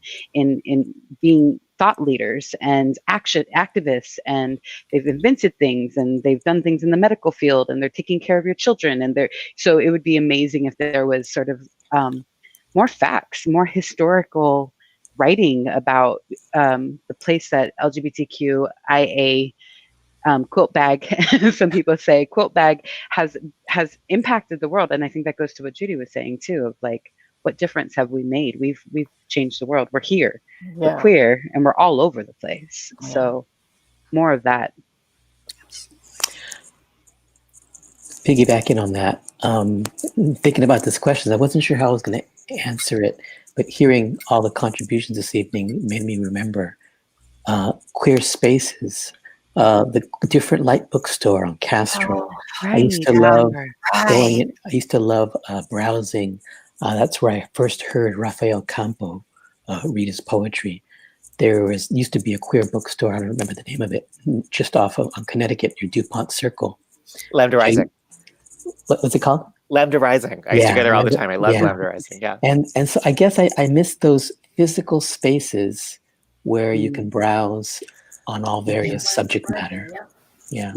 being thought leaders and activists, and they've invented things, and they've done things in the medical field, and they're taking care of your children, so it would be amazing if there was sort of more facts, more historical writing about the place that LGBTQIA quilt bag, some people say quilt bag has impacted the world. And I think that goes to what Judy was saying too, of like, what difference have we made? We've changed the world. We're here, we're queer, and we're all over the place. So more of that. Piggybacking on that, thinking about this question, I wasn't sure how I was going to answer it, but hearing all the contributions this evening made me remember queer spaces. The different light bookstore on Castro. I used to love going in. I used to love browsing. That's where I first heard Rafael Campo read his poetry. There used to be a queer bookstore. I don't remember the name of it. Just off on Connecticut near DuPont Circle. Lambda Rising. What's it called? Lambda Rising. I used to go there all the time. I love Lambda Rising. Yeah. And so I guess I miss those physical spaces where you can browse on all various subject matter. Yeah.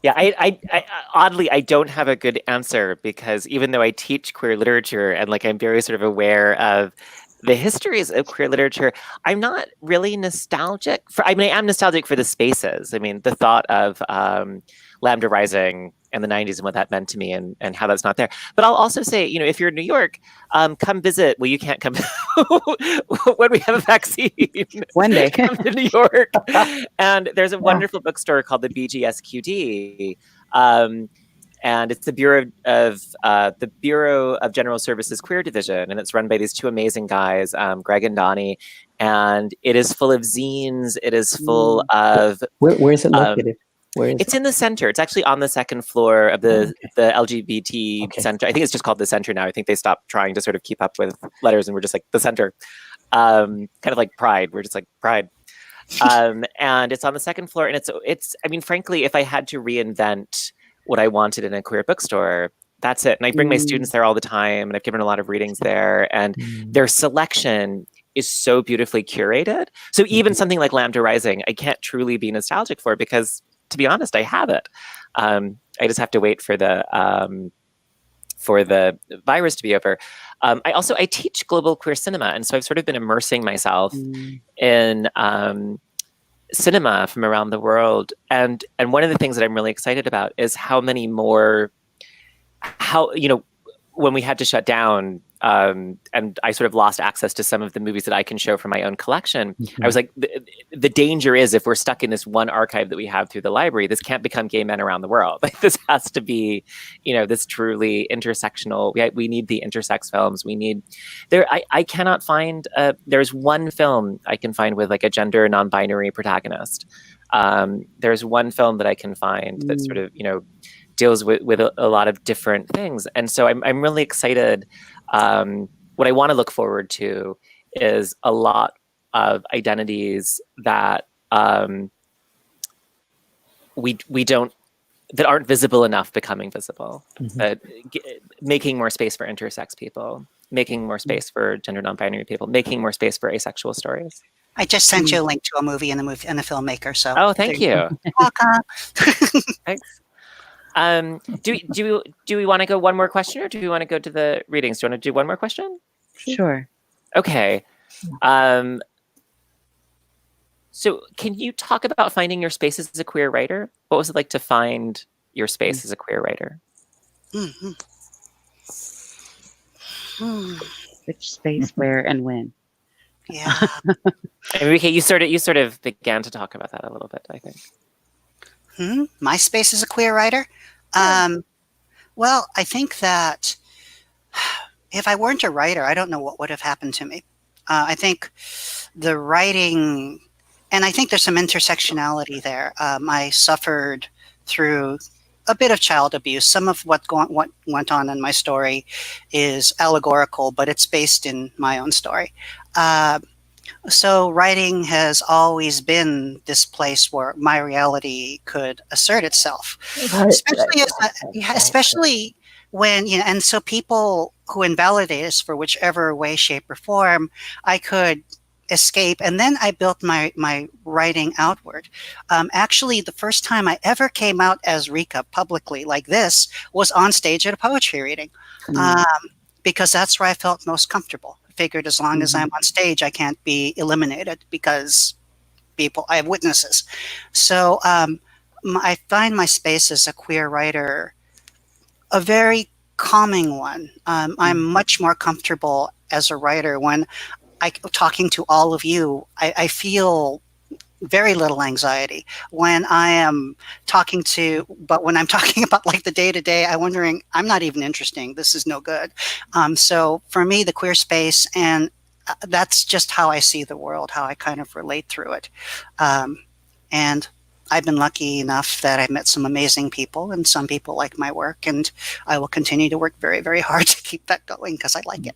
Yeah, I oddly, I don't have a good answer, because even though I teach queer literature and like I'm very sort of aware of the histories of queer literature, I'm not really nostalgic for. I mean, I am nostalgic for the spaces. I mean, the thought of Lambda Rising in the 90s and what that meant to me, and how that's not there. But I'll also say, if you're in New York, come visit. Well, you can't come when we have a vaccine. One day. Come to New York. And there's a wonderful bookstore called the BGSQD. And it's the Bureau of General Services Queer Division, and it's run by these two amazing guys, Greg and Donnie. And it is full of zines. It is full of. Where is it located? It's in the center. It's actually on the second floor of the LGBT center. I think it's just called the center now. I think they stopped trying to sort of keep up with letters, and we're just like the center, kind of like Pride. We're just like Pride. And it's on the second floor, and it's. I mean, frankly, if I had to reinvent what I wanted in a queer bookstore, that's it. And I bring my students there all the time, and I've given a lot of readings there, and their selection is so beautifully curated. So even something like Lambda Rising, I can't truly be nostalgic for, because, to be honest, I have it. I just have to wait for the virus to be over. I teach global queer cinema, and so I've sort of been immersing myself in cinema from around the world. And one of the things that I'm really excited about is how many more, when we had to shut down, and I sort of lost access to some of the movies that I can show from my own collection, I was like, the danger is, if we're stuck in this one archive that we have through the library, this can't become Gay Men Around the World. Like, this has to be, this truly intersectional. We need the intersex films. I cannot find, there's one film I can find with like a gender non-binary protagonist. There's one film that I can find that sort of, deals with a lot of different things. And so I'm really excited. What I want to look forward to is a lot of identities that that aren't visible enough becoming visible. That making more space for intersex people, making more space for gender non-binary people, making more space for asexual stories. I just sent you a link to a movie and the filmmaker. So thank you. Welcome. Thanks. Do we want to go one more question, or do we want to go to the readings? Do you want to do one more question? Sure. Okay. So can you talk about finding your space as a queer writer? What was it like to find your space as a queer writer? Which space, where, and when? Yeah. Enrique, you sort of began to talk about that a little bit, I think. My space as a queer writer? Well, I think that if I weren't a writer, I don't know what would have happened to me. I think the writing, and I think there's some intersectionality there. I suffered through a bit of child abuse. Some of what went on in my story is allegorical, but it's based in my own story. So writing has always been this place where my reality could assert itself, especially when, and so people who invalidate us for whichever way, shape, or form, I could escape. And then I built my writing outward. Actually, the first time I ever came out as Ryka publicly like this was on stage at a poetry reading, because that's where I felt most comfortable. Figured as long as I'm on stage, I can't be eliminated because I have witnesses. So I find my space as a queer writer a very calming one. I'm much more comfortable as a writer when talking to all of you. I feel very little anxiety when I am talking but when I'm talking about like the day-to-day, I'm wondering, I'm not even interesting. This is no good. So for me, the queer space, and that's just how I see the world, how I kind of relate through it. And I've been lucky enough that I've met some amazing people, and some people like my work, and I will continue to work very, very hard to keep that going because I like it.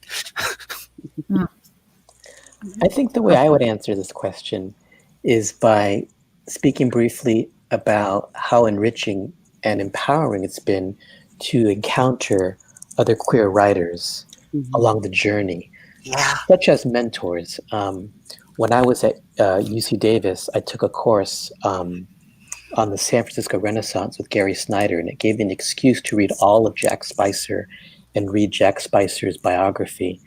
I think the way I would answer this question is by speaking briefly about how enriching and empowering it's been to encounter other queer writers along the journey, such as mentors. When I was at UC Davis, I took a course on the San Francisco Renaissance with Gary Snyder, and it gave me an excuse to read all of Jack Spicer and read Jack Spicer's biography.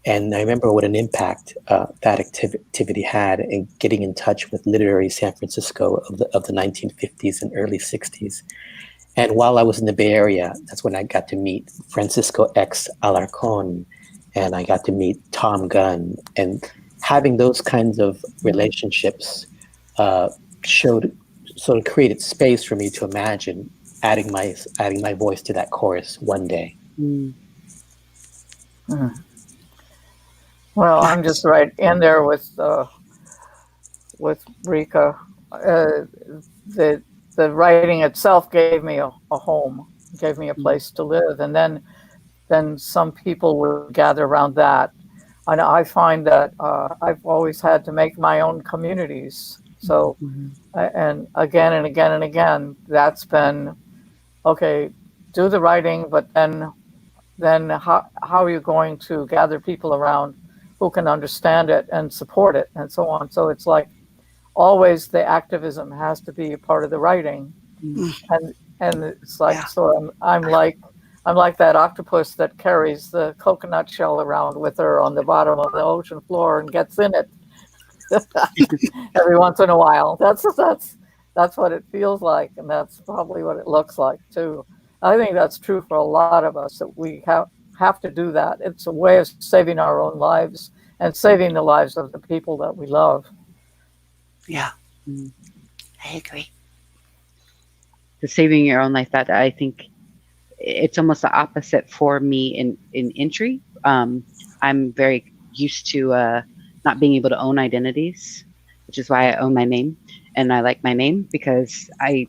And I remember what an impact that activity had in getting in touch with literary San Francisco of the 1950s and early 60s. And while I was in the Bay Area, that's when I got to meet Francisco X. Alarcón, and I got to meet Tom Gunn. And having those kinds of relationships created space for me to imagine adding my voice to that chorus one day. Mm. Well, I'm just right in there with Ryka. The writing itself gave me a home, gave me a place to live, and then some people would gather around that. And I find that I've always had to make my own communities. So, and again and again and again, that's been, okay, do the writing, but then how are you going to gather people around who can understand it and support it and so on? So it's like always the activism has to be a part of the writing. And it's like, so I'm like that octopus that carries the coconut shell around with her on the bottom of the ocean floor and gets in it every once in a while. That's what it feels like, and that's probably what it looks like too. I think that's true for a lot of us, that we have to do that. It's a way of saving our own lives and saving the lives of the people that we love. Yeah, I agree. The saving your own life, that I think it's almost the opposite for me in entry. I'm very used to not being able to own identities, which is why I own my name. And I like my name because are you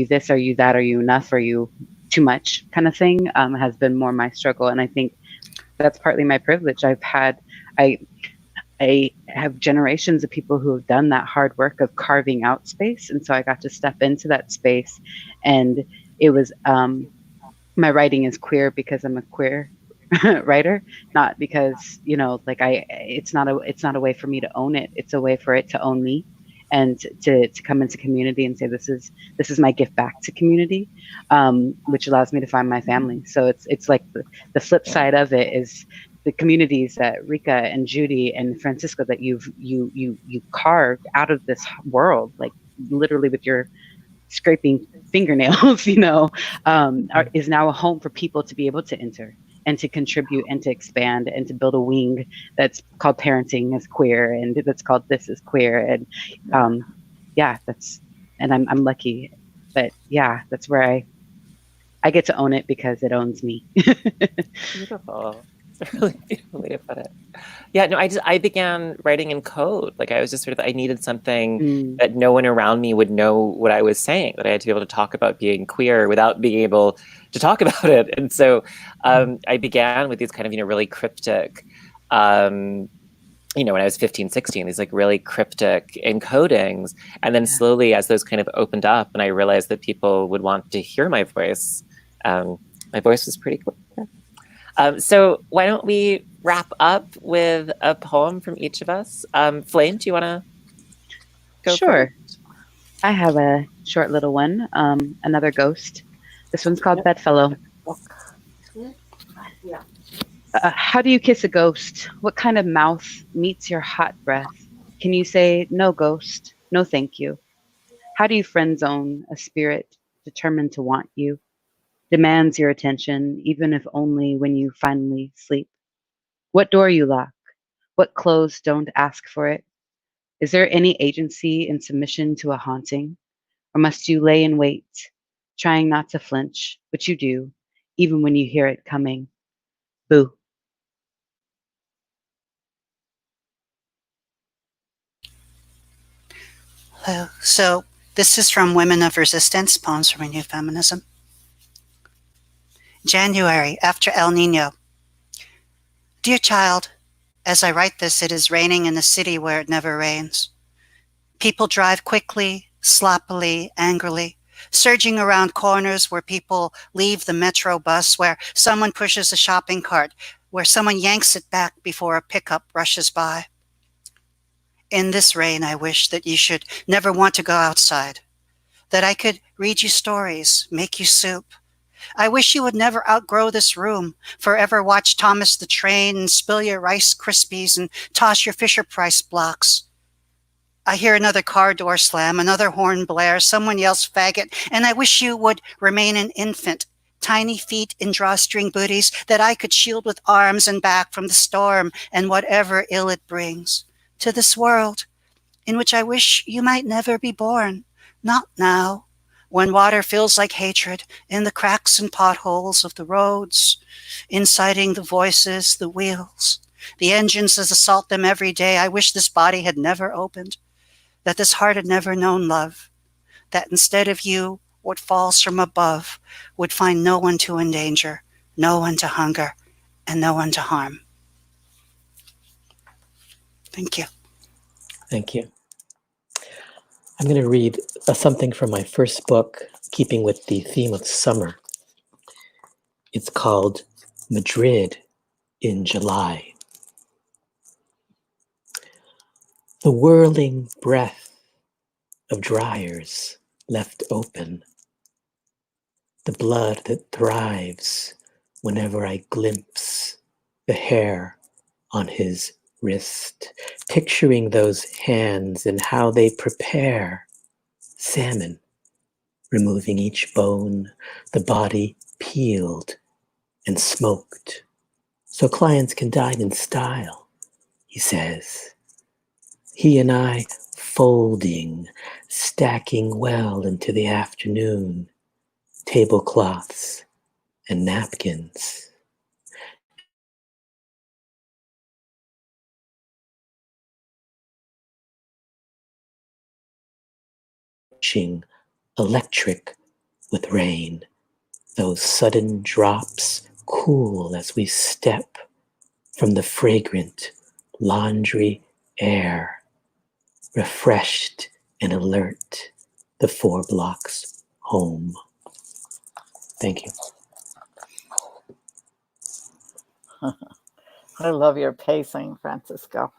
this, are you that, are you enough, are you too much kind of thing has been more my struggle. And I think that's partly my privilege. I have generations of people who have done that hard work of carving out space. And so I got to step into that space, and it was, my writing is queer because I'm a queer writer, not because, it's not a way for me to own it. It's a way for it to own me, and to come into community and say, this is my gift back to community, which allows me to find my family. So it's like the flip side of it is the communities that Ryka and Judy and Francisco that you carved out of this world, like literally with your scraping fingernails, is now a home for people to be able to enter and to contribute and to expand and to build a wing that's called parenting as queer, and that's called this is queer. And I'm lucky, but yeah, that's where I get to own it because it owns me. Beautiful. Really beautiful way to put it. Yeah, no, I began writing in code. Like I was just I needed something that no one around me would know what I was saying, that I had to be able to talk about being queer without being able to talk about it. And so I began with these kind of, really cryptic, when I was 15, 16, these like really cryptic encodings. And then slowly as those kind of opened up and I realized that people would want to hear my voice was pretty cool. So why don't we wrap up with a poem from each of us? Flame, do you want to go? Sure. I have a short little one, another ghost. This one's called Bedfellow. How do you kiss a ghost? What kind of mouth meets your hot breath? Can you say, no ghost, no thank you? How do you friend zone a spirit determined to want you? Demands your attention, even if only when you finally sleep. What door you lock? What clothes don't ask for it? Is there any agency in submission to a haunting? Or must you lay in wait, trying not to flinch, but you do, even when you hear it coming? Boo. Hello. So this is from Women of Resistance, Poems from a New Feminism. January, after El Nino. Dear child, as I write this, it is raining in a city where it never rains. People drive quickly, sloppily, angrily, surging around corners where people leave the metro bus, where someone pushes a shopping cart, where someone yanks it back before a pickup rushes by. In this rain, I wish that you should never want to go outside, that I could read you stories, make you soup, I wish you would never outgrow this room, forever watch Thomas the Train and spill your Rice Krispies and toss your Fisher-Price blocks. I hear another car door slam, another horn blare, someone yells faggot, and I wish you would remain an infant, tiny feet in drawstring booties that I could shield with arms and back from the storm and whatever ill it brings, to this world in which I wish you might never be born, not now, when water feels like hatred in the cracks and potholes of the roads, inciting the voices, the wheels, the engines as assault them every day. I wish this body had never opened, that this heart had never known love, that instead of you, what falls from above would find no one to endanger, no one to hunger, and no one to harm. Thank you. Thank you. I'm going to read something from my first book, keeping with the theme of summer. It's called Madrid in July. The whirling breath of dryers left open, the blood that thrives whenever I glimpse the hair on his wrist, picturing those hands and how they prepare salmon, removing each bone, the body peeled and smoked, so clients can dine in style, he says. He and I folding, stacking well into the afternoon, tablecloths and napkins. Electric with rain, those sudden drops cool as we step from the fragrant laundry air, refreshed and alert, the 4 blocks home. Thank you. I love your pacing, Francisco.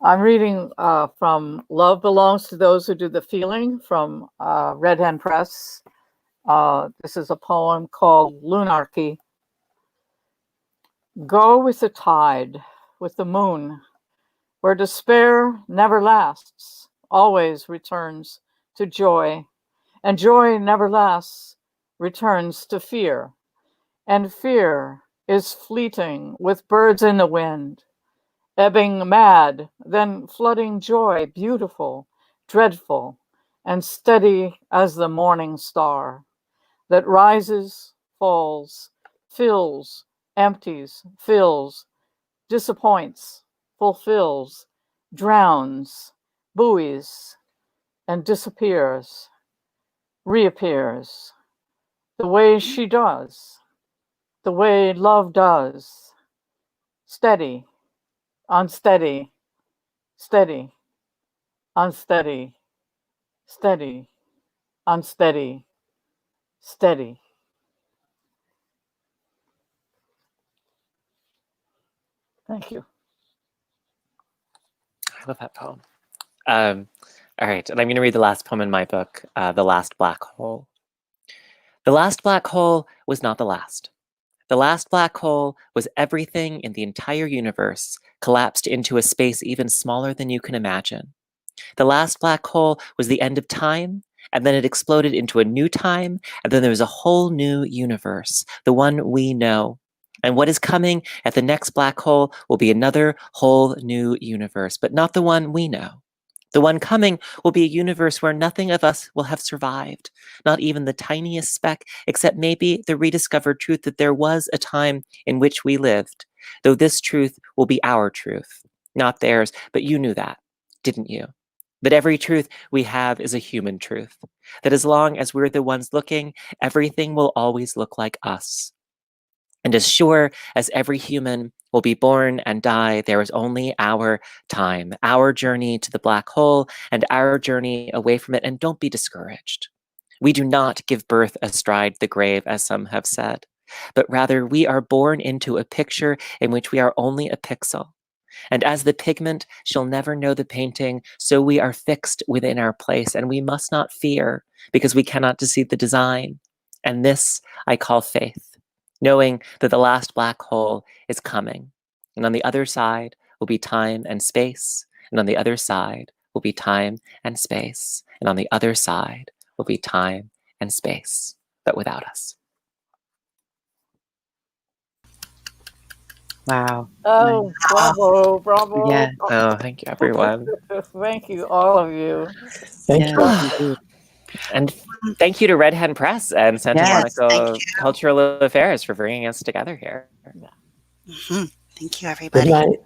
I'm reading from Love Belongs to Those Who Do the Feeling from Red Hen Press. This is a poem called Lunarchy. Go with the tide, with the moon, where despair never lasts, always returns to joy, and joy never lasts, returns to fear, and fear is fleeting with birds in the wind, ebbing mad, then flooding joy, beautiful, dreadful, and steady as the morning star that rises, falls, fills, empties, fills, disappoints, fulfills, drowns, buoys, and disappears, reappears, the way she does, the way love does, steady, unsteady, steady, unsteady, steady, unsteady, steady. Thank you. I love that poem. All right, and I'm going to read the last poem in my book, The Last Black Hole. The last black hole was not the last. The last black hole was everything in the entire universe collapsed into a space even smaller than you can imagine. The last black hole was the end of time, and then it exploded into a new time, and then there was a whole new universe, the one we know. And what is coming at the next black hole will be another whole new universe, but not the one we know. The one coming will be a universe where nothing of us will have survived, not even the tiniest speck, except maybe the rediscovered truth that there was a time in which we lived, though this truth will be our truth, not theirs, but you knew that, didn't you? That every truth we have is a human truth, that as long as we're the ones looking, everything will always look like us. And as sure as every human will be born and die, there is only our time, our journey to the black hole and our journey away from it. And don't be discouraged. We do not give birth astride the grave, as some have said, but rather we are born into a picture in which we are only a pixel. And as the pigment shall never know the painting, so we are fixed within our place, and we must not fear because we cannot deceive the design. And this I call faith, knowing that the last black hole is coming. And on the other side will be time and space. And on the other side will be time and space. And on the other side will be time and space, but without us. Wow. Oh, bravo, bravo. Yeah. Oh, thank you, everyone. Thank you, all of you. Thank Yes, you. indeed. And thank you to Red Hen Press and Santa Yes, Monica thank you. Cultural Affairs for bringing us together here. Thank you, Good everybody. night.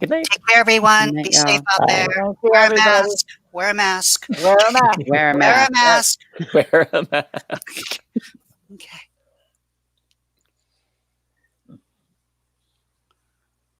Good night. Take care, everyone. Good night, Be safe y'all. out there. Thank you, Wear a everybody. mask. Wear a mask. Wear a mask. Wear a Wear a mask. mask. Wear a mask.